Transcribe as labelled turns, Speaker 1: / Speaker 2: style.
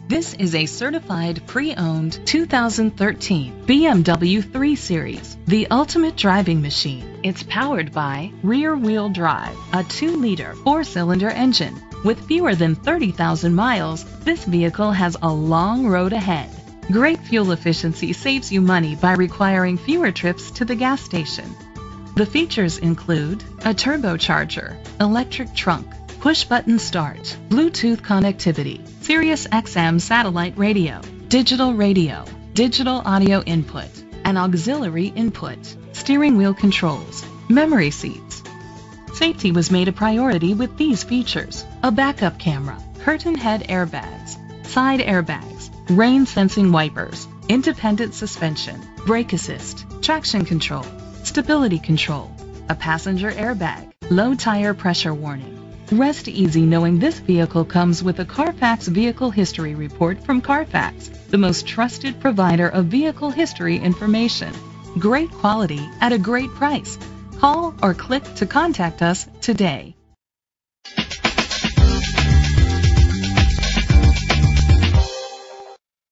Speaker 1: This is a certified pre-owned 2013 BMW 3 Series, the ultimate driving machine. It's powered by rear-wheel drive, a 2-liter 4-cylinder engine. With fewer than 30,000 miles, this vehicle has a long road ahead. Great fuel efficiency saves you money by requiring fewer trips to the gas station. The features include a turbocharger, electric trunk, push-button start, Bluetooth connectivity, Sirius XM satellite radio, digital audio input, an auxiliary input, steering wheel controls, memory seats. Safety was made a priority with these features: a backup camera, curtain head airbags, side airbags, rain sensing wipers, independent suspension, brake assist, traction control, stability control, a passenger airbag, low tire pressure warning. Rest easy knowing this vehicle comes with a Carfax Vehicle History Report from Carfax, the most trusted provider of vehicle history information. Great quality at a great price. Call or click to contact us today.